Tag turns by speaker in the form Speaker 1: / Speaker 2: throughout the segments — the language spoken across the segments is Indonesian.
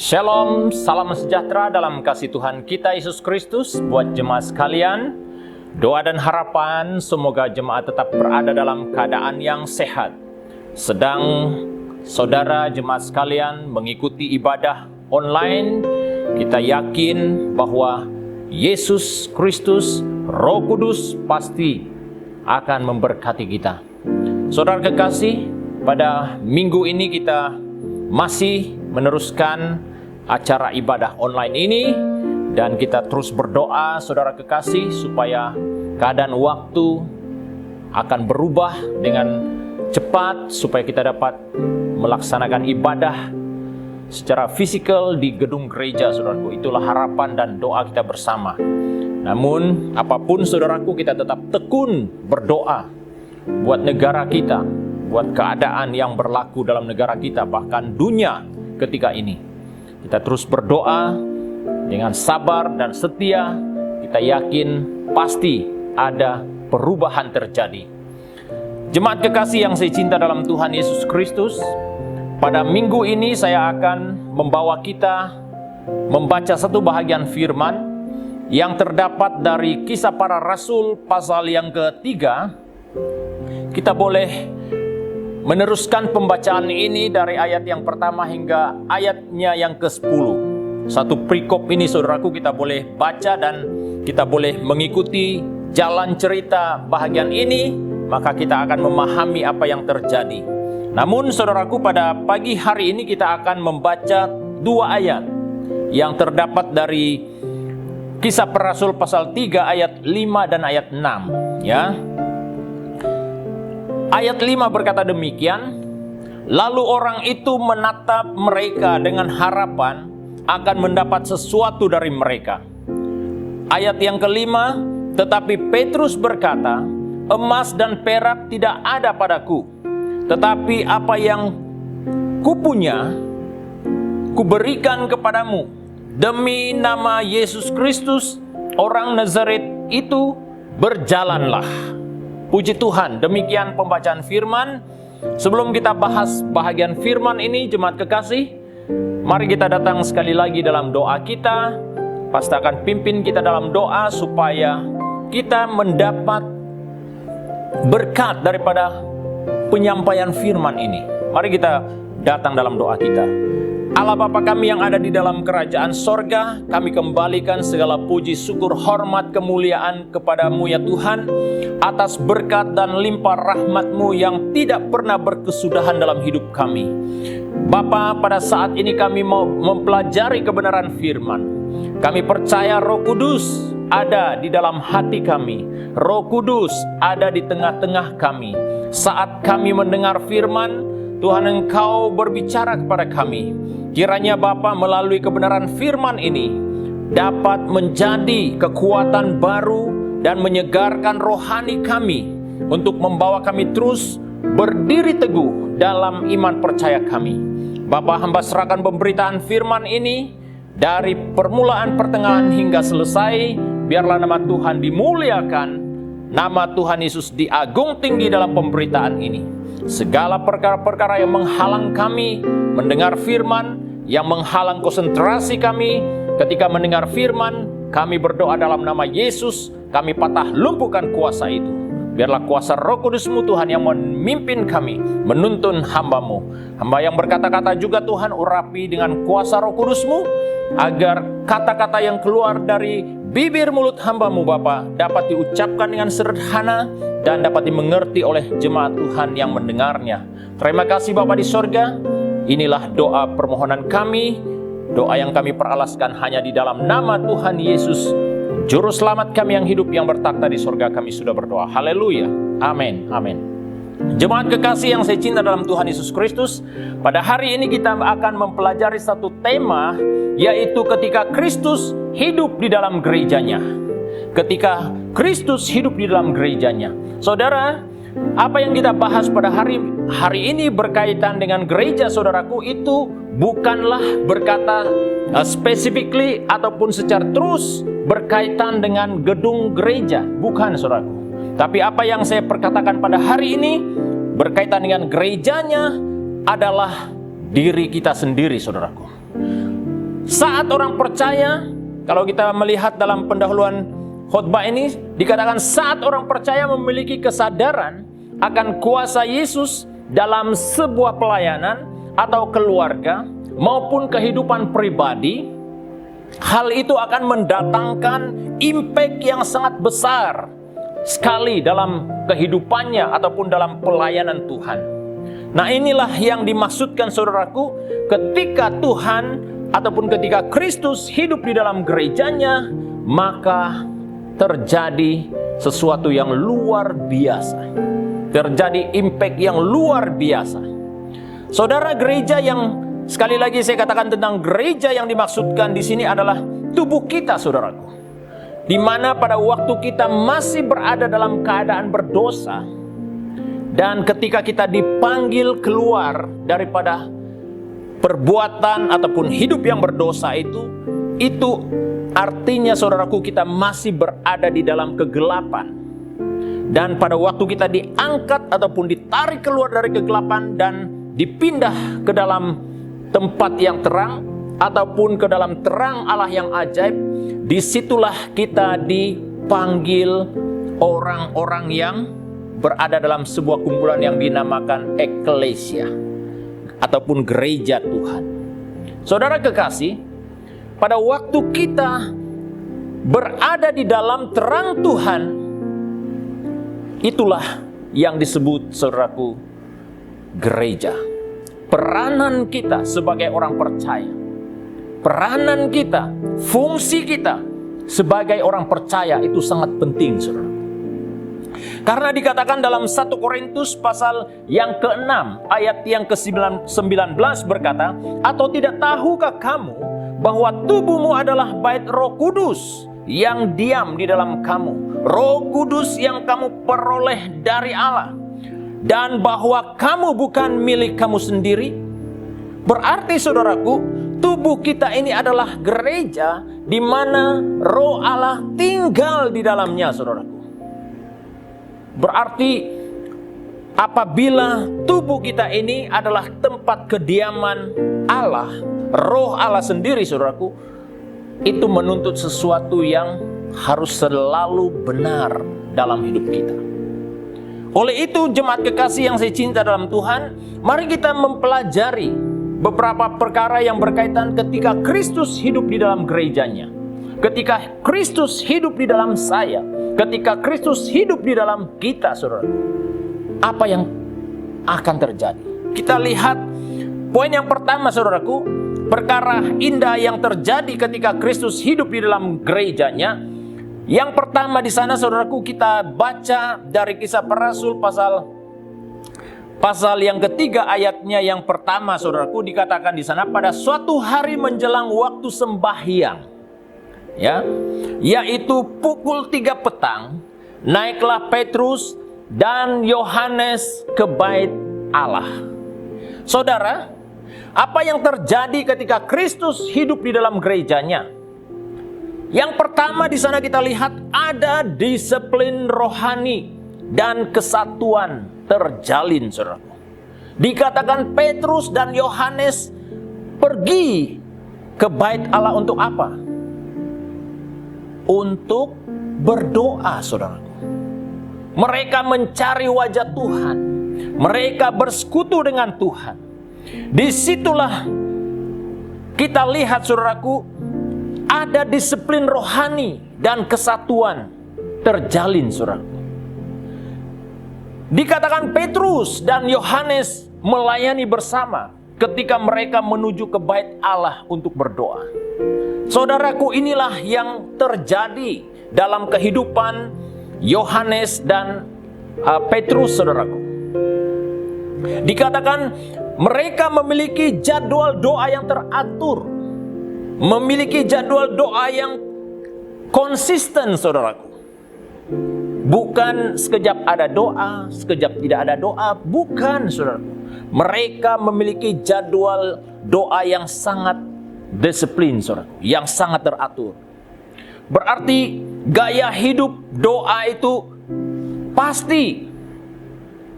Speaker 1: Shalom, salam sejahtera dalam kasih Tuhan kita Yesus Kristus buat jemaat sekalian. Doa dan harapan semoga jemaat tetap berada dalam keadaan yang sehat. Sedang saudara jemaat sekalian mengikuti ibadah online, kita yakin bahwa Yesus Kristus, Roh Kudus pasti akan memberkati kita. Saudara kekasih, pada minggu ini kita masih meneruskan acara ibadah online ini, dan kita terus berdoa saudara kekasih supaya keadaan waktu akan berubah dengan cepat, supaya kita dapat melaksanakan ibadah secara fisikal di gedung gereja, saudaraku. Itulah harapan dan doa kita bersama. Namun apapun saudaraku, kita tetap tekun berdoa buat negara kita, buat keadaan yang berlaku dalam negara kita, bahkan dunia ketika ini. Kita terus berdoa dengan sabar dan setia. Kita yakin pasti ada perubahan terjadi. Jemaat kekasih yang saya cinta dalam Tuhan Yesus Kristus, pada minggu ini saya akan membawa kita membaca satu bahagian firman yang terdapat dari Kisah Para Rasul pasal yang ketiga. Kita boleh meneruskan pembacaan ini dari ayat yang pertama hingga ayatnya yang ke-10. Satu perikop ini saudaraku kita boleh baca dan kita boleh mengikuti jalan cerita bahagian ini, maka kita akan memahami apa yang terjadi. Namun saudaraku, pada pagi hari ini kita akan membaca dua ayat yang terdapat dari Kisah Para Rasul pasal 3 ayat 5 dan ayat 6, ya. Ayat 5 berkata demikian, lalu orang itu menatap mereka dengan harapan akan mendapat sesuatu dari mereka. Ayat yang kelima, tetapi Petrus berkata, emas dan perak tidak ada padaku, tetapi apa yang kupunya, kuberikan kepadamu. Demi nama Yesus Kristus, orang Nazaret itu, berjalanlah. Puji Tuhan, demikian pembacaan firman. Sebelum kita bahas bahagian firman ini, jemaat kekasih, mari kita datang sekali lagi dalam doa kita. Pasti akan pimpin kita dalam doa supaya kita mendapat berkat daripada penyampaian firman ini. Mari kita datang dalam doa kita. Allah Bapa kami yang ada di dalam kerajaan sorga, kami kembalikan segala puji, syukur, hormat, kemuliaan kepadamu ya Tuhan, atas berkat dan limpah rahmat-Mu yang tidak pernah berkesudahan dalam hidup kami. Bapa, pada saat ini kami mau mempelajari kebenaran firman. Kami percaya Roh Kudus ada di dalam hati kami. Roh Kudus ada di tengah-tengah kami. Saat kami mendengar firman, Tuhan Engkau berbicara kepada kami. Kiranya Bapa melalui kebenaran firman ini dapat menjadi kekuatan baru dan menyegarkan rohani kami untuk membawa kami terus berdiri teguh dalam iman percaya kami. Bapa, hamba serahkan pemberitaan firman ini dari permulaan, pertengahan hingga selesai. Biarlah nama Tuhan dimuliakan, nama Tuhan Yesus diagung tinggi dalam pemberitaan ini. Segala perkara-perkara yang menghalang kami mendengar firman, yang menghalang konsentrasi kami ketika mendengar firman, kami berdoa dalam nama Yesus, kami patah lumpuhkan kuasa itu. Biarlah kuasa Roh Kudus-Mu Tuhan yang memimpin kami, menuntun hamba-Mu. Hamba yang berkata-kata juga Tuhan, urapi dengan kuasa Roh Kudus-Mu, agar kata-kata yang keluar dari bibir mulut hamba-Mu Bapa dapat diucapkan dengan sederhana dan dapat dimengerti oleh jemaat Tuhan yang mendengarnya. Terima kasih Bapa di sorga. Inilah doa permohonan kami, doa yang kami peralaskan hanya di dalam nama Tuhan Yesus, Juru Selamat kami yang hidup, yang bertakhta di sorga. Kami sudah berdoa. Haleluya. Amin. Amin. Jemaat kekasih yang saya cinta dalam Tuhan Yesus Kristus, pada hari ini kita akan mempelajari satu tema, yaitu ketika Kristus hidup di dalam gerejanya. Ketika Kristus hidup di dalam gerejanya. Saudara, apa yang kita bahas pada hari ini berkaitan dengan gereja, saudaraku, itu bukanlah berkata specifically ataupun secara terus berkaitan dengan gedung gereja. Bukan, saudaraku. Tapi apa yang saya perkatakan pada hari ini berkaitan dengan gerejanya adalah diri kita sendiri, saudaraku. Saat orang percaya, kalau kita melihat dalam pendahuluan khotbah ini, dikatakan saat orang percaya memiliki kesadaran akan kuasa Yesus dalam sebuah pelayanan atau keluarga maupun kehidupan pribadi, hal itu akan mendatangkan impact yang sangat besar sekali dalam kehidupannya ataupun dalam pelayanan Tuhan. Nah, inilah yang dimaksudkan saudaraku, ketika Tuhan ataupun ketika Kristus hidup di dalam gerejanya, maka terjadi sesuatu yang luar biasa. Terjadi impact yang luar biasa. Saudara, gereja yang sekali lagi saya katakan tentang gereja yang dimaksudkan di sini adalah tubuh kita, saudaraku. Di mana pada waktu kita masih berada dalam keadaan berdosa, dan ketika kita dipanggil keluar daripada perbuatan ataupun hidup yang berdosa itu artinya saudaraku kita masih berada di dalam kegelapan. Dan pada waktu kita diangkat ataupun ditarik keluar dari kegelapan dan dipindah ke dalam tempat yang terang ataupun ke dalam terang Allah yang ajaib, disitulah kita dipanggil orang-orang yang berada dalam sebuah kumpulan yang dinamakan eklesia ataupun gereja Tuhan. Saudara kekasih, pada waktu kita berada di dalam terang Tuhan, itulah yang disebut, saudaraku, gereja. Peranan kita sebagai orang percaya, peranan kita, fungsi kita sebagai orang percaya itu sangat penting, saudara. Karena dikatakan dalam 1 Korintus pasal yang ke-6 ayat yang ke-19 berkata, atau tidak tahukah kamu bahwa tubuhmu adalah bait Roh Kudus yang diam di dalam kamu, Roh Kudus yang kamu peroleh dari Allah, dan bahwa kamu bukan milik kamu sendiri? Berarti saudaraku, tubuh kita ini adalah gereja di mana Roh Allah tinggal di dalamnya, saudaraku. Berarti apabila tubuh kita ini adalah tempat kediaman Allah, Roh Allah sendiri, saudaraku, itu menuntut sesuatu yang harus selalu benar dalam hidup kita. Oleh itu, jemaat kekasih yang saya cinta dalam Tuhan, mari kita mempelajari beberapa perkara yang berkaitan ketika Kristus hidup di dalam gerejanya, ketika Kristus hidup di dalam saya, ketika Kristus hidup di dalam kita, saudara. Apa yang akan terjadi? Kita lihat poin yang pertama, saudaraku, perkara indah yang terjadi ketika Kristus hidup di dalam gerejanya. Yang pertama di sana, saudaraku, kita baca dari Kisah Para Rasul pasal yang ketiga ayatnya yang pertama, saudaraku, dikatakan di sana, pada suatu hari menjelang waktu sembahyang, ya, yaitu pukul 3 petang, naiklah Petrus dan Yohanes ke bait Allah. Saudara, apa yang terjadi ketika Kristus hidup di dalam gerejanya? Yang pertama di sana kita lihat ada disiplin rohani dan kesatuan terjalin, saudara. Dikatakan Petrus dan Yohanes pergi ke bait Allah untuk apa? Untuk berdoa, saudara. Mereka mencari wajah Tuhan. Mereka bersekutu dengan Tuhan. Disitulah kita lihat, saudaraku, ada disiplin rohani dan kesatuan terjalin, saudara. Dikatakan Petrus dan Yohanes melayani bersama ketika mereka menuju ke bait Allah untuk berdoa. Saudaraku, inilah yang terjadi dalam kehidupan Yohanes dan Petrus, saudaraku. Dikatakan mereka memiliki jadwal doa yang teratur, memiliki jadwal doa yang konsisten, saudaraku. Bukan sekejap ada doa, sekejap tidak ada doa. Bukan, saudaraku. Mereka memiliki jadwal doa yang sangat disiplin, saudaraku, yang sangat teratur. Berarti gaya hidup doa itu pasti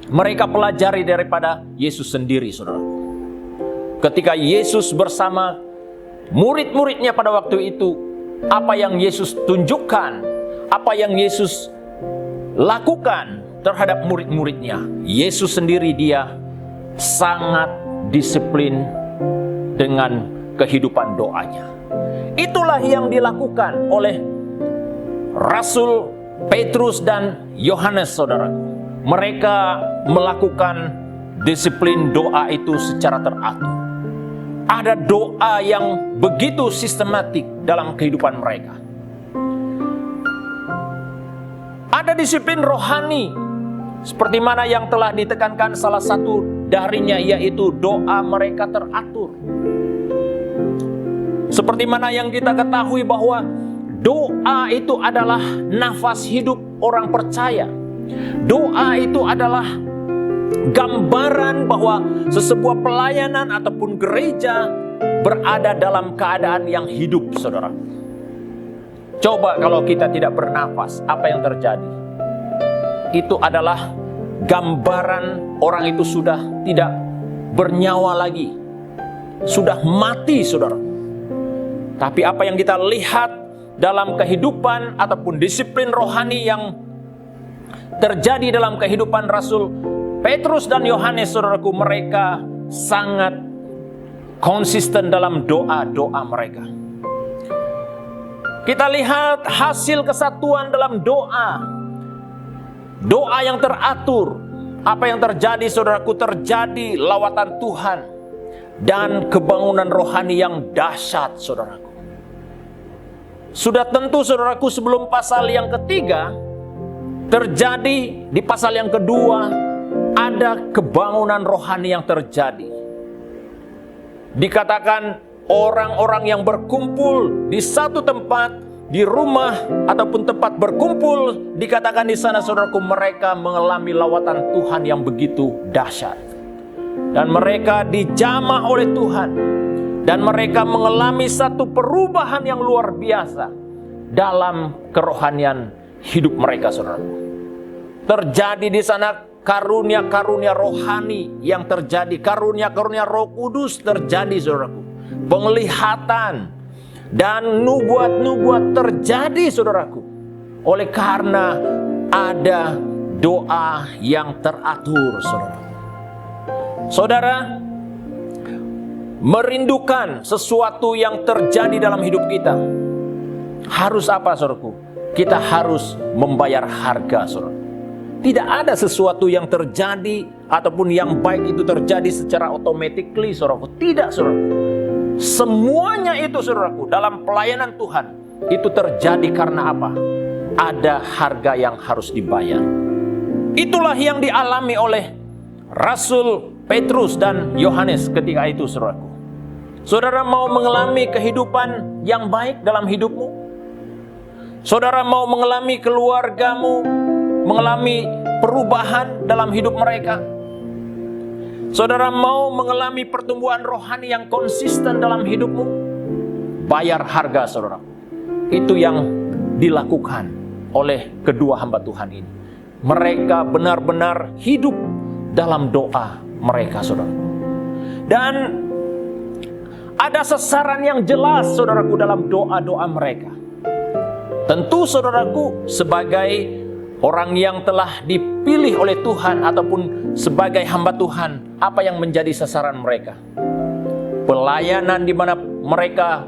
Speaker 1: mereka pelajari daripada Yesus sendiri, saudaraku. Ketika Yesus bersama murid-muridnya pada waktu itu, apa yang Yesus tunjukkan, apa yang Yesus lakukan terhadap murid-muridnya. Yesus sendiri dia sangat disiplin dengan kehidupan doanya. Itulah yang dilakukan oleh Rasul Petrus dan Yohanes, saudaraku. Mereka melakukan disiplin doa itu secara teratur. Ada doa yang begitu sistematik dalam kehidupan mereka. Ada disiplin rohani, seperti mana yang telah ditekankan salah satu darinya, yaitu doa mereka teratur. Seperti mana yang kita ketahui bahwa doa itu adalah nafas hidup orang percaya. Doa itu adalah gambaran bahwa sesebuah pelayanan ataupun gereja berada dalam keadaan yang hidup, saudara. Coba kalau kita tidak bernafas, apa yang terjadi? Itu adalah gambaran orang itu sudah tidak bernyawa lagi, sudah mati, saudara. Tapi apa yang kita lihat dalam kehidupan ataupun disiplin rohani yang terjadi dalam kehidupan Rasul Petrus dan Yohanes, saudaraku, mereka sangat konsisten dalam doa-doa mereka. Kita lihat hasil kesatuan dalam doa. Doa yang teratur. Apa yang terjadi, saudaraku? Terjadi lawatan Tuhan dan kebangunan rohani yang dahsyat, saudaraku. Sudah tentu, saudaraku, sebelum pasal yang ketiga terjadi, di pasal yang kedua ada kebangunan rohani yang terjadi. Dikatakan orang-orang yang berkumpul di satu tempat, di rumah ataupun tempat berkumpul, dikatakan di sana, saudaraku, mereka mengalami lawatan Tuhan yang begitu dahsyat. Dan mereka dijamah oleh Tuhan. Dan mereka mengalami satu perubahan yang luar biasa dalam kerohanian hidup mereka, saudaraku. Terjadi di sana karunia-karunia rohani yang terjadi, karunia-karunia Roh Kudus terjadi, saudaraku. Penglihatan dan nubuat-nubuat terjadi, saudaraku. Oleh karena ada doa yang teratur, saudara. Saudara, merindukan sesuatu yang terjadi dalam hidup kita, harus apa, saudaraku? Kita harus membayar harga, saudara. Tidak ada sesuatu yang terjadi ataupun yang baik itu terjadi secara automatically, saudaraku. Tidak, saudaraku. Semuanya itu, saudaraku, dalam pelayanan Tuhan itu terjadi karena apa? Ada harga yang harus dibayar. Itulah yang dialami oleh Rasul Petrus dan Yohanes ketika itu, saudaraku. Saudara mau mengalami kehidupan yang baik dalam hidupmu? Saudara mau mengalami keluargamu mengalami perubahan dalam hidup mereka? Saudara mau mengalami pertumbuhan rohani yang konsisten dalam hidupmu? Bayar harga, saudara. Itu yang dilakukan oleh kedua hamba Tuhan ini. Mereka benar-benar hidup dalam doa mereka, saudara. Dan ada sasaran yang jelas, saudaraku, dalam doa-doa mereka. Tentu, saudaraku, sebagai orang yang telah dipilih oleh Tuhan ataupun sebagai hamba Tuhan, apa yang menjadi sasaran mereka? Pelayanan di mana mereka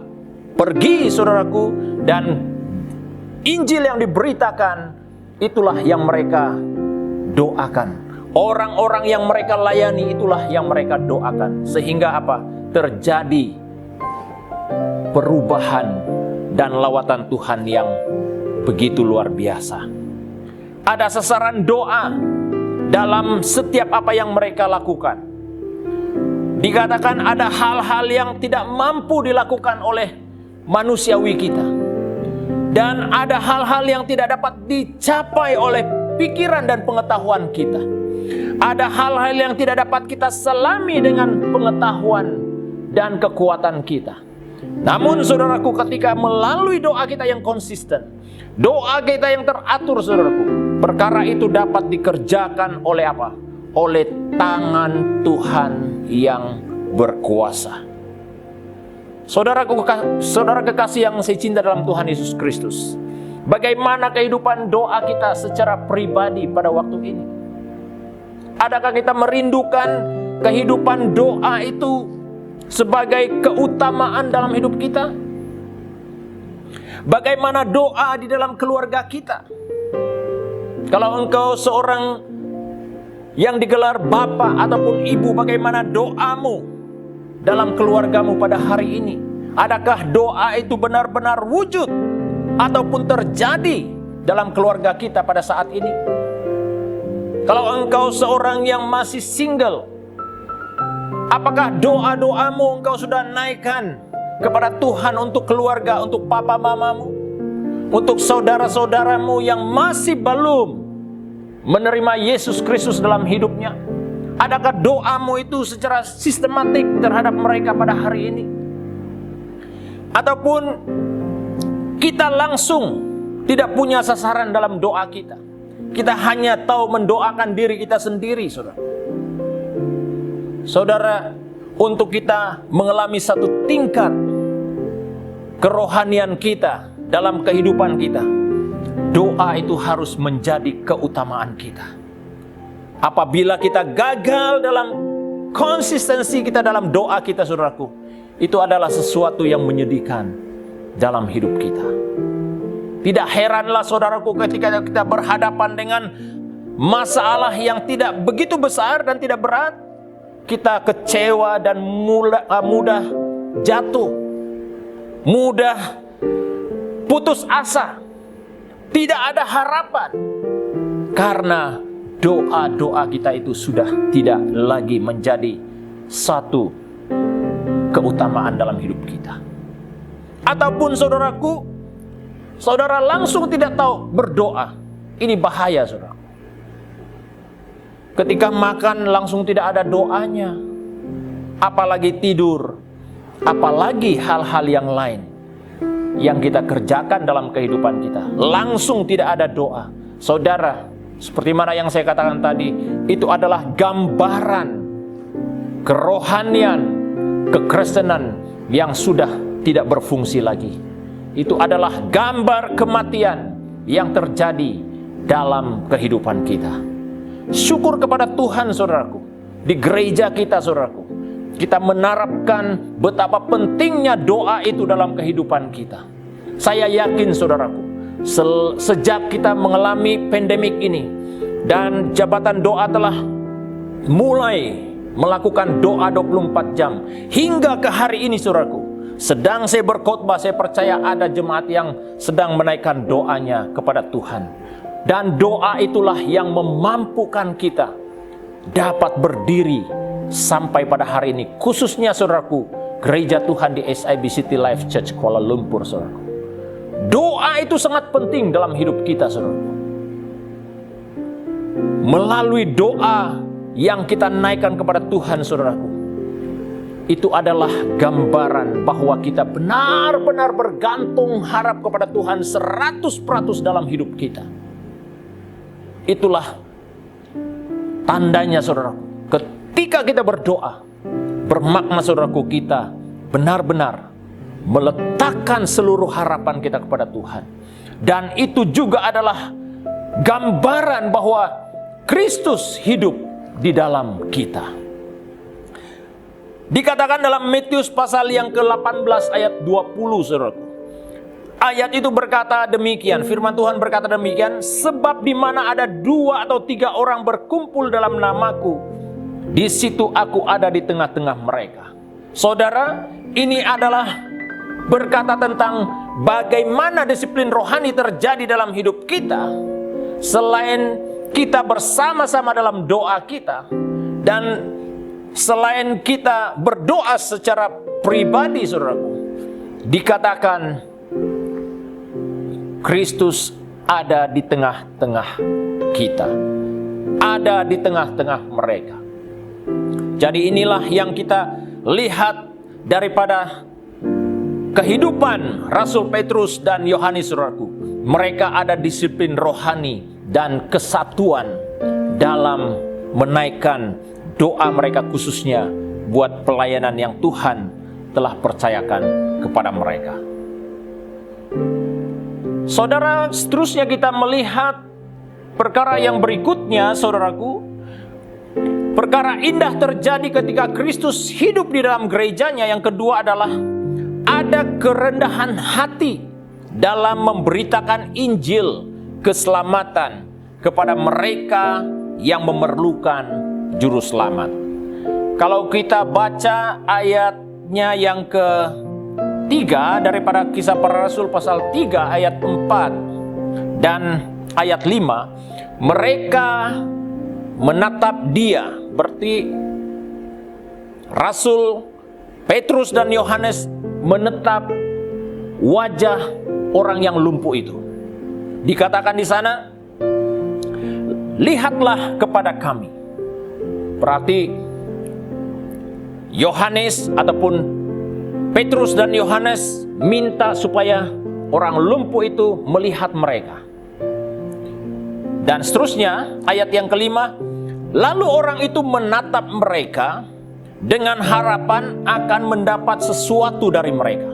Speaker 1: pergi, saudaraku, dan Injil yang diberitakan, itulah yang mereka doakan. Orang-orang yang mereka layani, itulah yang mereka doakan. Sehingga apa? Terjadi perubahan dan lawatan Tuhan yang begitu luar biasa. Ada sasaran doa dalam setiap apa yang mereka lakukan. Dikatakan ada hal-hal yang tidak mampu dilakukan oleh manusiawi kita. Dan ada hal-hal yang tidak dapat dicapai oleh pikiran dan pengetahuan kita. Ada hal-hal yang tidak dapat kita selami dengan pengetahuan dan kekuatan kita. Namun, saudaraku, ketika melalui doa kita yang konsisten, doa kita yang teratur, saudaraku, perkara itu dapat dikerjakan oleh apa? Oleh tangan Tuhan yang berkuasa. Saudara kekasih yang saya cinta dalam Tuhan Yesus Kristus, bagaimana kehidupan doa kita secara pribadi pada waktu ini? Adakah kita merindukan kehidupan doa itu sebagai keutamaan dalam hidup kita? Bagaimana doa di dalam keluarga kita? Kalau engkau seorang yang digelar bapak ataupun ibu, bagaimana doamu dalam keluargamu pada hari ini? Adakah doa itu benar-benar wujud ataupun terjadi dalam keluarga kita pada saat ini? Kalau engkau seorang yang masih single, apakah doa-doamu engkau sudah naikkan kepada Tuhan untuk keluarga, untuk papa mamamu, untuk saudara-saudaramu yang masih belum menerima Yesus Kristus dalam hidupnya? Adakah doamu itu secara sistematik terhadap mereka pada hari ini? Ataupun kita langsung tidak punya sasaran dalam doa kita? Kita hanya tahu mendoakan diri kita sendiri, saudara. Saudara, untuk kita mengalami satu tingkat kerohanian kita dalam kehidupan kita, doa itu harus menjadi keutamaan kita. Apabila kita gagal dalam konsistensi kita dalam doa kita, saudaraku, itu adalah sesuatu yang menyedihkan dalam hidup kita. Tidak heranlah saudaraku ketika kita berhadapan dengan masalah yang tidak begitu besar dan tidak berat, kita kecewa dan mudah jatuh, mudah putus asa, tidak ada harapan, karena doa-doa kita itu sudah tidak lagi menjadi satu keutamaan dalam hidup kita. Ataupun saudaraku, saudara langsung tidak tahu berdoa. Ini bahaya, saudara. Ketika makan langsung tidak ada doanya, apalagi tidur, apalagi hal-hal yang lain yang kita kerjakan dalam kehidupan kita, langsung tidak ada doa. Saudara, seperti mana yang saya katakan tadi, itu adalah gambaran kerohanian, kekristenan yang sudah tidak berfungsi lagi. Itu adalah gambar kematian yang terjadi dalam kehidupan kita. Syukur kepada Tuhan, saudaraku, di gereja kita, saudaraku, kita menerapkan betapa pentingnya doa itu dalam kehidupan kita. Saya yakin, saudaraku, sejak kita mengalami pandemik ini dan jabatan doa telah mulai melakukan doa 24 jam hingga ke hari ini, saudaraku, sedang saya berkhotbah, saya percaya ada jemaat yang sedang menaikkan doanya kepada Tuhan. Dan doa itulah yang memampukan kita dapat berdiri sampai pada hari ini, khususnya saudaraku, gereja Tuhan di SIB City Life Church Kuala Lumpur, saudaraku. Doa itu sangat penting dalam hidup kita, saudaraku. Melalui doa yang kita naikkan kepada Tuhan, saudaraku, itu adalah gambaran bahwa kita benar-benar bergantung harap kepada Tuhan 100% dalam hidup kita. Itulah tandanya, saudaraku, ketika kita berdoa, bermakna, saudaraku, kita benar-benar meletakkan seluruh harapan kita kepada Tuhan. Dan itu juga adalah gambaran bahwa Kristus hidup di dalam kita. Dikatakan dalam Matius pasal yang ke-18 ayat 20, saudaraku. Ayat itu berkata demikian, firman Tuhan berkata demikian, sebab di mana ada 2 atau 3 orang berkumpul dalam namaku, di situ aku ada di tengah-tengah mereka. Saudara, ini adalah berkata tentang bagaimana disiplin rohani terjadi dalam hidup kita. Selain kita bersama-sama dalam doa kita, dan selain kita berdoa secara pribadi, saudaraku, dikatakan Kristus ada di tengah-tengah kita, ada di tengah-tengah mereka. Jadi inilah yang kita lihat daripada kehidupan Rasul Petrus dan Yohanes, saudaraku. Mereka ada disiplin rohani dan kesatuan dalam menaikkan doa mereka, khususnya buat pelayanan yang Tuhan telah percayakan kepada mereka. Saudara, seterusnya kita melihat perkara yang berikutnya, saudaraku. Perkara indah terjadi ketika Kristus hidup di dalam gerejanya. Yang kedua adalah ada kerendahan hati dalam memberitakan Injil keselamatan kepada mereka yang memerlukan juru selamat. Kalau kita baca ayatnya yang ketiga daripada Kisah Para Rasul pasal 3 ayat 4 dan ayat 5, mereka menatap dia, berarti Rasul Petrus dan Yohanes menatap wajah orang yang lumpuh itu. Dikatakan di sana, lihatlah kepada kami. Berarti Yohanes ataupun Petrus dan Yohanes minta supaya orang lumpuh itu melihat mereka. Dan seterusnya ayat yang kelima, lalu orang itu menatap mereka dengan harapan akan mendapat sesuatu dari mereka.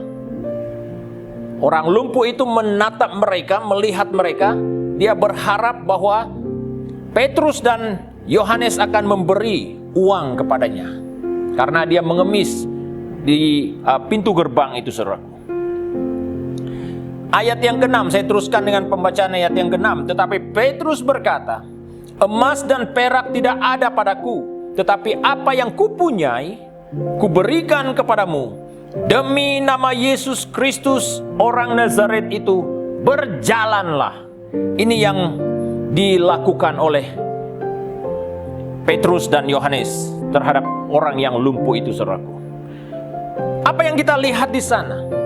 Speaker 1: Orang lumpuh itu menatap mereka, melihat mereka, dia berharap bahwa Petrus dan Yohanes akan memberi uang kepadanya, karena dia mengemis di pintu gerbang itu, saudara. Ayat yang ke-6, saya teruskan dengan pembacaan ayat yang ke-6. Tetapi Petrus berkata, emas dan perak tidak ada padaku, tetapi apa yang kupunyai, kuberikan kepadamu. Demi nama Yesus Kristus, orang Nazaret itu, berjalanlah. Ini yang dilakukan oleh Petrus dan Yohanes terhadap orang yang lumpuh itu, saudaraku. Apa yang kita lihat di sana?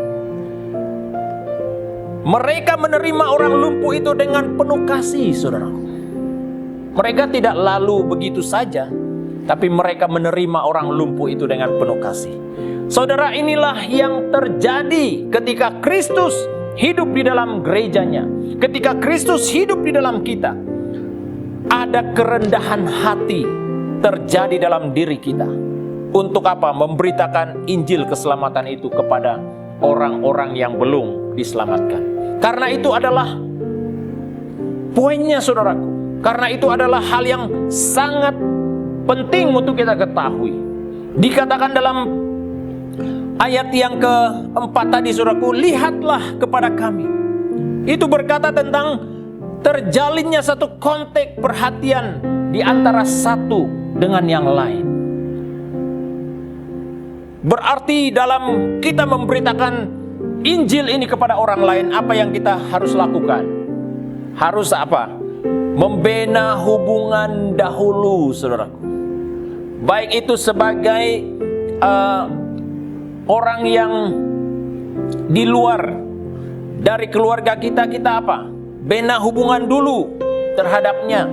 Speaker 1: Mereka menerima orang lumpuh itu dengan penuh kasih, saudaraku. Mereka tidak lalu begitu saja, tapi mereka menerima orang lumpuh itu dengan penuh kasih. Saudara, inilah yang terjadi ketika Kristus hidup di dalam gerejanya. Ketika Kristus hidup di dalam kita, ada kerendahan hati terjadi dalam diri kita. Untuk apa? Memberitakan Injil keselamatan itu kepada orang-orang yang belum diselamatkan. Karena itu adalah poinnya, saudaraku. Karena itu adalah hal yang sangat penting untuk kita ketahui. Dikatakan dalam ayat yang keempat tadi, saudaraku, lihatlah kepada kami. Itu berkata tentang terjalinnya satu konteks perhatian di antara satu dengan yang lain. Berarti dalam kita memberitakan Injil ini kepada orang lain, apa yang kita harus lakukan? Harus apa? Membina hubungan dahulu, saudaraku. Baik itu sebagai orang yang di luar dari keluarga kita, kita apa? Bina hubungan dulu terhadapnya.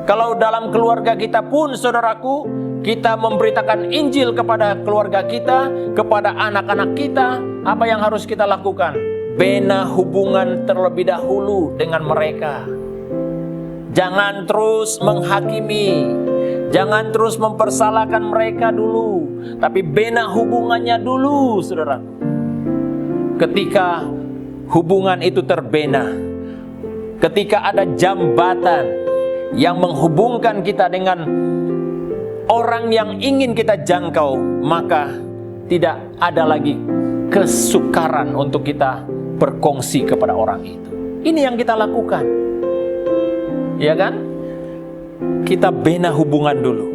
Speaker 1: Kalau dalam keluarga kita pun, saudaraku, kita memberitakan Injil kepada keluarga kita, kepada anak-anak kita, apa yang harus kita lakukan? Bina hubungan terlebih dahulu dengan mereka. Jangan terus menghakimi, jangan terus mempersalahkan mereka dulu, tapi bina hubungannya dulu, saudara. Ketika hubungan itu terbina, ketika ada jambatan yang menghubungkan kita dengan orang yang ingin kita jangkau, maka tidak ada lagi kesukaran untuk kita berkongsi kepada orang itu. Ini yang kita lakukan, ya kan? Kita bina hubungan dulu,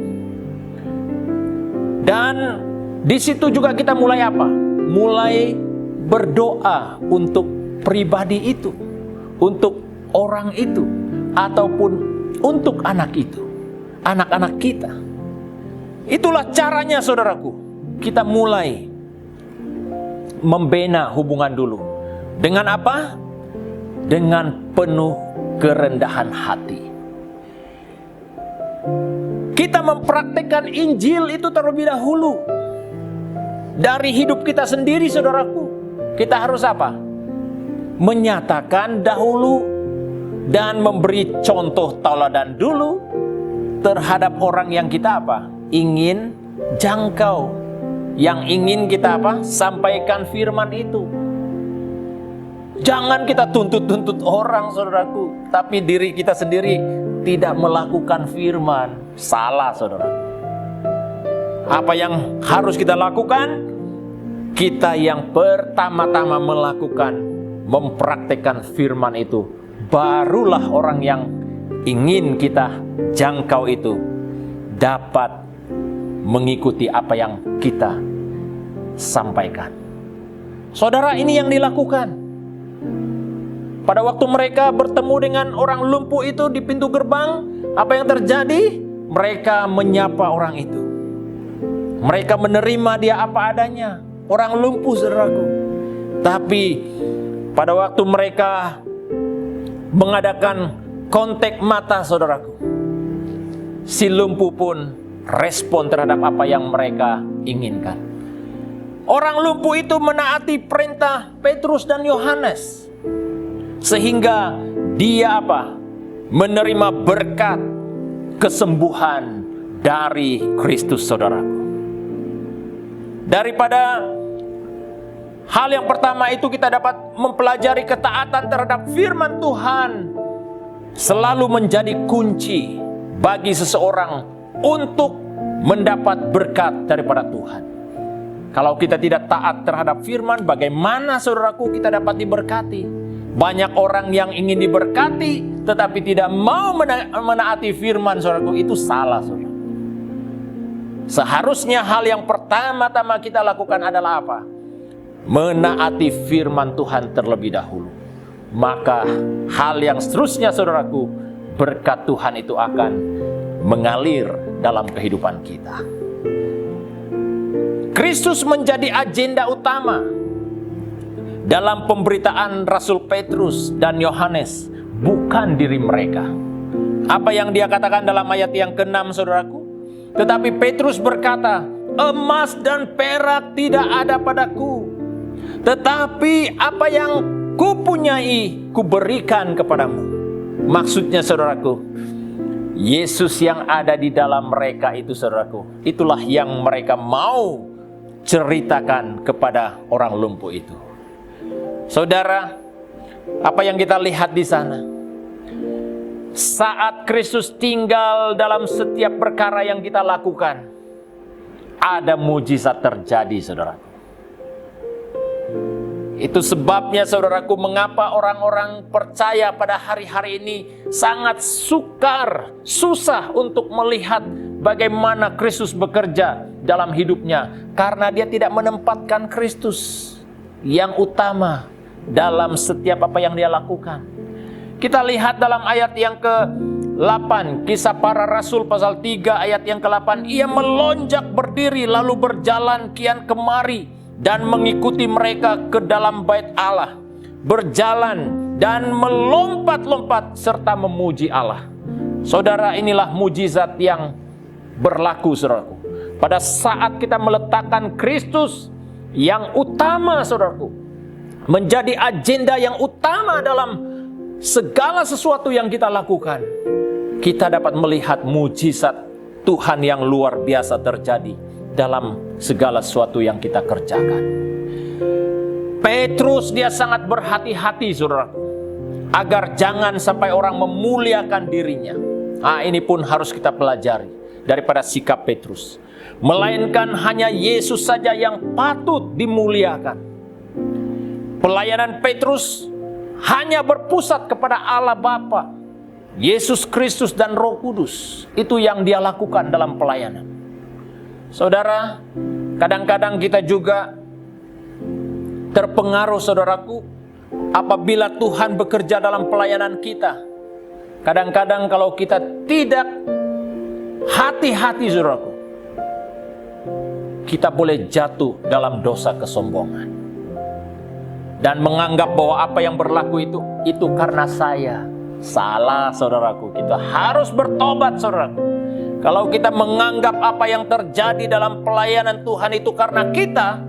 Speaker 1: dan di situ juga kita mulai apa? Mulai berdoa untuk pribadi itu, untuk orang itu, ataupun untuk anak itu, anak-anak kita. Itulah caranya, saudaraku. Kita mulai membina hubungan dulu. Dengan apa? Dengan penuh kerendahan hati. Kita mempraktikkan Injil itu terlebih dahulu. Dari hidup kita sendiri, saudaraku. Kita harus apa? Menyatakan dahulu dan memberi contoh tauladan dulu terhadap orang yang kita apa? Ingin jangkau. yang ingin kita sampaikan firman itu. Jangan kita tuntut-tuntut orang, saudaraku, tapi diri kita sendiri tidak melakukan firman. Salah, saudara. Apa yang harus kita lakukan? Kita yang pertama-tama mempraktekkan firman itu, barulah orang yang ingin kita jangkau itu dapat mengikuti apa yang kita sampaikan. Saudara, ini yang dilakukan. Pada waktu mereka bertemu dengan orang lumpuh itu di pintu gerbang, apa yang terjadi? Mereka menyapa orang itu. Mereka menerima dia apa adanya. Orang lumpuh, saudaraku. Tapi pada waktu mereka mengadakan kontak mata, saudaraku, si lumpuh pun respon terhadap apa yang mereka inginkan. Orang lumpuh itu menaati perintah Petrus dan Yohanes, sehingga dia menerima berkat kesembuhan dari Kristus, saudaraku. Daripada hal yang pertama itu, kita dapat mempelajari ketaatan terhadap firman Tuhan selalu menjadi kunci bagi seseorang untuk mendapat berkat daripada Tuhan. Kalau kita tidak taat terhadap firman, bagaimana, saudaraku, kita dapat diberkati? Banyak orang yang ingin diberkati tetapi tidak mau menaati firman, saudaraku. Itu salah, saudara. Seharusnya hal yang pertama-tama kita lakukan adalah apa? Menaati firman Tuhan terlebih dahulu. Maka hal yang seterusnya, saudaraku, berkat Tuhan itu akan mengalir dalam kehidupan kita. Kristus menjadi agenda utama dalam pemberitaan Rasul Petrus dan Yohanes, bukan diri mereka. Apa yang dia katakan dalam ayat yang ke-6, saudaraku? Tetapi Petrus berkata, emas dan perak tidak ada padaku, tetapi apa yang kupunyai kuberikan kepadamu. Maksudnya, saudaraku, Yesus yang ada di dalam mereka itu, saudaraku, itulah yang mereka mau ceritakan kepada orang lumpuh itu. Saudara, apa yang kita lihat di sana? Saat Kristus tinggal dalam setiap perkara yang kita lakukan, ada mujizat terjadi, saudaraku. Itu sebabnya, saudaraku, mengapa orang-orang percaya pada hari-hari ini sangat susah untuk melihat bagaimana Kristus bekerja dalam hidupnya. Karena dia tidak menempatkan Kristus yang utama dalam setiap apa yang dia lakukan. Kita lihat dalam ayat yang ke-8, Kisah Para Rasul pasal 3 ayat yang ke-8. Ia melonjak berdiri lalu berjalan kian kemari dan mengikuti mereka ke dalam bait Allah, berjalan dan melompat-lompat serta memuji Allah. Saudara, inilah mujizat yang berlaku, saudaraku. Pada saat kita meletakkan Kristus yang utama, saudaraku, menjadi agenda yang utama dalam segala sesuatu yang kita lakukan, kita dapat melihat mujizat Tuhan yang luar biasa terjadi dalam segala sesuatu yang kita kerjakan. Petrus, dia sangat berhati-hati, saudaraku, agar jangan sampai orang memuliakan dirinya. Ini pun harus kita pelajari daripada sikap Petrus. Melainkan hanya Yesus saja yang patut dimuliakan. Pelayanan Petrus hanya berpusat kepada Allah Bapa, Yesus Kristus dan Roh Kudus. Itu yang dia lakukan dalam pelayanan. Saudara, kadang-kadang kita juga terpengaruh, saudaraku, apabila Tuhan bekerja dalam pelayanan kita. Kadang-kadang kalau kita tidak hati-hati, saudaraku, kita boleh jatuh dalam dosa kesombongan dan menganggap bahwa apa yang berlaku itu karena saya. Salah, saudaraku. Kita harus bertobat, saudaraku. Kalau kita menganggap apa yang terjadi dalam pelayanan Tuhan itu karena kita,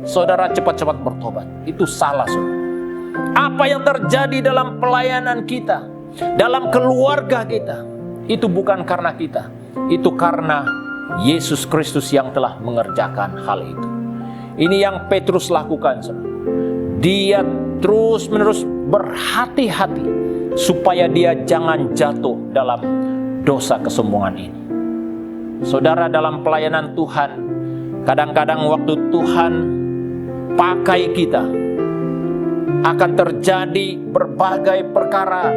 Speaker 1: saudara, cepat-cepat bertobat. Itu salah, saudara. Apa yang terjadi dalam pelayanan kita, dalam keluarga kita, itu bukan karena kita. Itu karena Yesus Kristus yang telah mengerjakan hal itu. Ini yang Petrus lakukan, saudara. Dia terus-menerus berhati-hati supaya dia jangan jatuh dalam dosa kesombongan ini. Saudara, dalam pelayanan Tuhan, kadang-kadang waktu Tuhan pakai kita, akan terjadi berbagai perkara.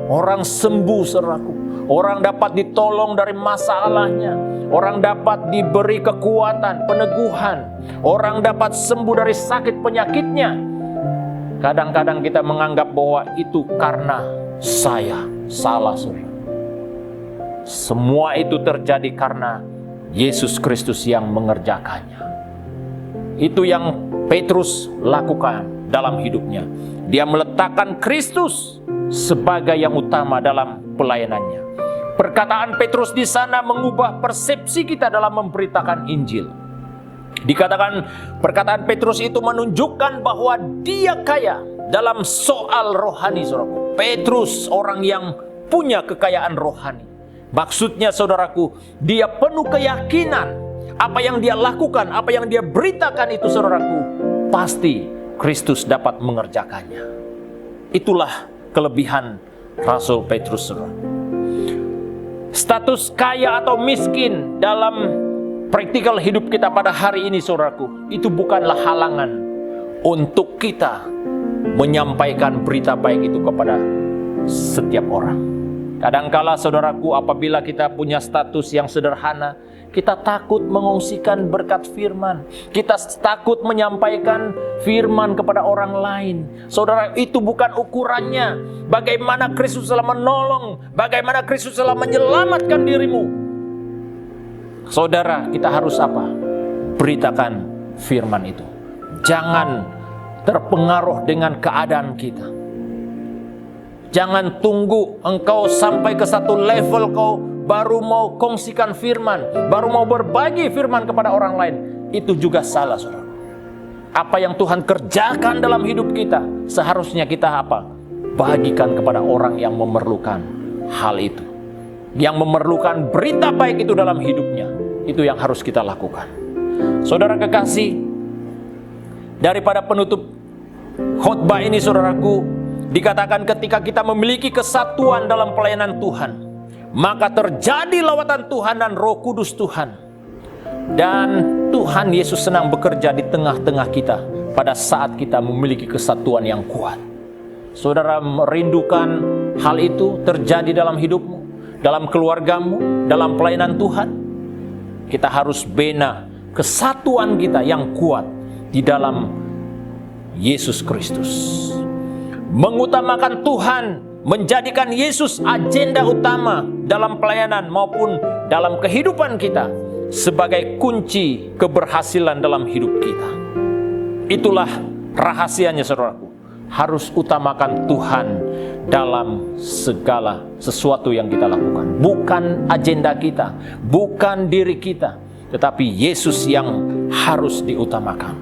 Speaker 1: Orang sembuh, saudaraku. Orang dapat ditolong dari masalahnya. Orang dapat diberi kekuatan, peneguhan. Orang dapat sembuh dari sakit penyakitnya. Kadang-kadang kita menganggap bahwa itu karena saya. Salah, saudara. Semua itu terjadi karena Yesus Kristus yang mengerjakannya. Itu yang Petrus lakukan dalam hidupnya. Dia meletakkan Kristus sebagai yang utama dalam pelayanannya. Perkataan Petrus di sana mengubah persepsi kita dalam memberitakan Injil. Dikatakan perkataan Petrus itu menunjukkan bahwa dia kaya dalam soal rohani, saudaraku. Petrus orang yang punya kekayaan rohani. Maksudnya, saudaraku, dia penuh keyakinan apa yang dia lakukan, apa yang dia beritakan itu, saudaraku, pasti Kristus dapat mengerjakannya. Itulah kelebihan Rasul Petrus, saudara. Status kaya atau miskin dalam praktikal hidup kita pada hari ini, saudaraku, itu bukanlah halangan untuk kita menyampaikan berita baik itu kepada setiap orang. Kadangkala, saudaraku, apabila kita punya status yang sederhana, kita takut mengungsikan berkat firman. Kita takut menyampaikan firman kepada orang lain. Saudara, itu bukan ukurannya. Bagaimana Kristus telah menolong, bagaimana Kristus telah menyelamatkan dirimu. Saudara, kita harus apa? Beritakan firman itu. Jangan terpengaruh dengan keadaan kita. Jangan tunggu engkau sampai ke satu level kau baru mau kongsikan firman, baru mau berbagi firman kepada orang lain. Itu juga salah, saudara. Apa yang Tuhan kerjakan dalam hidup kita, seharusnya kita apa? Bagikan kepada orang yang memerlukan hal itu. Yang memerlukan berita baik itu dalam hidupnya. Itu yang harus kita lakukan. Saudara kekasih, daripada penutup khotbah ini, saudaraku, dikatakan ketika kita memiliki kesatuan dalam pelayanan Tuhan, maka terjadi lawatan Tuhan dan Roh Kudus Tuhan. Dan Tuhan Yesus senang bekerja di tengah-tengah kita pada saat kita memiliki kesatuan yang kuat. Saudara merindukan hal itu terjadi dalam hidupmu, dalam keluargamu, dalam pelayanan Tuhan. Kita harus bina kesatuan kita yang kuat di dalam Yesus Kristus. Mengutamakan Tuhan, menjadikan Yesus agenda utama dalam pelayanan maupun dalam kehidupan kita sebagai kunci keberhasilan dalam hidup kita. Itulah rahasianya, saudaraku. Harus utamakan Tuhan dalam segala sesuatu yang kita lakukan. Bukan agenda kita, bukan diri kita, tetapi Yesus yang harus diutamakan.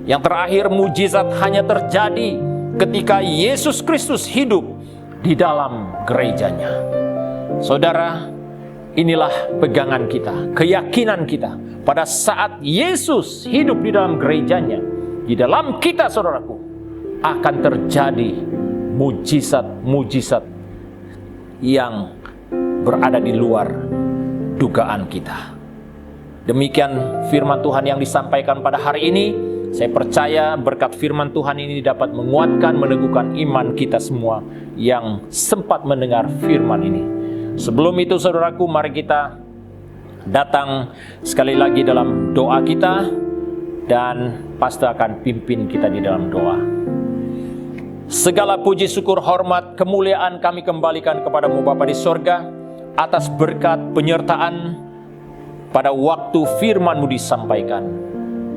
Speaker 1: Yang terakhir, mujizat hanya terjadi ketika Yesus Kristus hidup di dalam gerejanya. Saudara, inilah pegangan kita, keyakinan kita. Pada saat Yesus hidup di dalam gerejanya, di dalam kita, saudaraku, akan terjadi mujizat-mujizat yang berada di luar dugaan kita. Demikian firman Tuhan yang disampaikan pada hari ini. Saya percaya berkat firman Tuhan ini dapat menguatkan, meneguhkan iman kita semua yang sempat mendengar firman ini. Sebelum itu, saudaraku, mari kita datang sekali lagi dalam doa kita, dan pastor akan pimpin kita di dalam doa. Segala puji, syukur, hormat, kemuliaan kami kembalikan kepadamu Bapa di sorga, atas berkat penyertaan pada waktu firman-Mu disampaikan.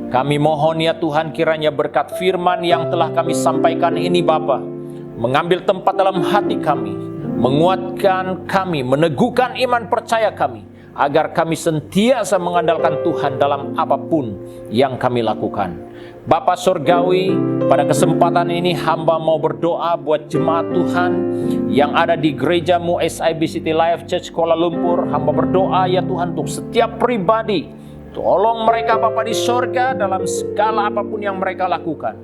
Speaker 1: Kami mohon ya Tuhan, kiranya berkat firman yang telah kami sampaikan ini Bapa, mengambil tempat dalam hati kami, menguatkan kami, meneguhkan iman percaya kami, agar kami sentiasa mengandalkan Tuhan dalam apapun yang kami lakukan. Bapa Surgawi, pada kesempatan ini hamba mau berdoa buat jemaat Tuhan yang ada di gerejamu SIB City Life Church Kuala Lumpur. Hamba berdoa ya Tuhan untuk setiap pribadi. Tolong mereka Bapa di sorga dalam segala apapun yang mereka lakukan.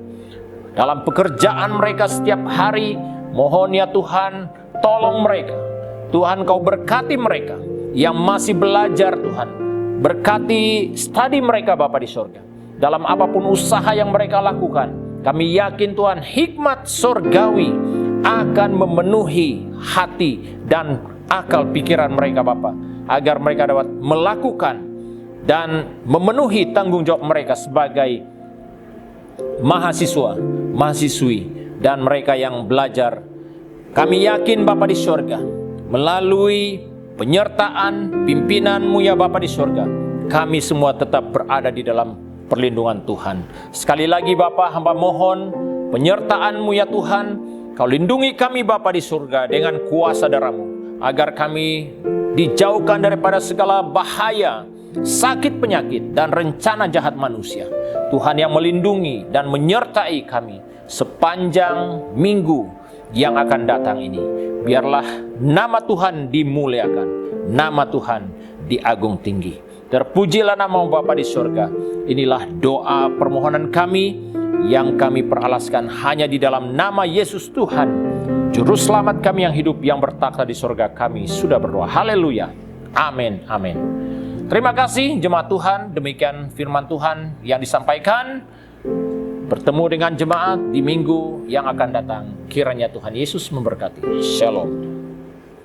Speaker 1: Dalam pekerjaan mereka setiap hari, mohon ya Tuhan, tolong mereka. Tuhan Kau berkati mereka yang masih belajar Tuhan. Berkati studi mereka Bapa di sorga. Dalam apapun usaha yang mereka lakukan, kami yakin Tuhan hikmat surgawi akan memenuhi hati dan akal pikiran mereka Bapa, agar mereka dapat melakukan dan memenuhi tanggung jawab mereka sebagai mahasiswa, mahasiswi, dan mereka yang belajar. Kami yakin Bapa di sorga, melalui penyertaan pimpinan-Mu ya Bapa di sorga, kami semua tetap berada di dalam perlindungan Tuhan. Sekali lagi Bapa, hamba mohon penyertaan-Mu ya Tuhan. Kau lindungi kami Bapa di surga dengan kuasa darah-Mu, agar kami dijauhkan daripada segala bahaya, sakit penyakit, dan rencana jahat manusia. Tuhan yang melindungi dan menyertai kami sepanjang minggu yang akan datang ini. Biarlah nama Tuhan dimuliakan, nama Tuhan diagung tinggi. Terpujilah nama Bapa di surga. Inilah doa permohonan kami yang kami peralaskan hanya di dalam nama Yesus Tuhan, Juru Selamat kami yang hidup, yang bertakhta di surga. Kami sudah berdoa. Haleluya. Amin. Amin. Terima kasih jemaat Tuhan. Demikian firman Tuhan yang disampaikan. Bertemu dengan jemaat di minggu yang akan datang. Kiranya Tuhan Yesus memberkati. Shalom.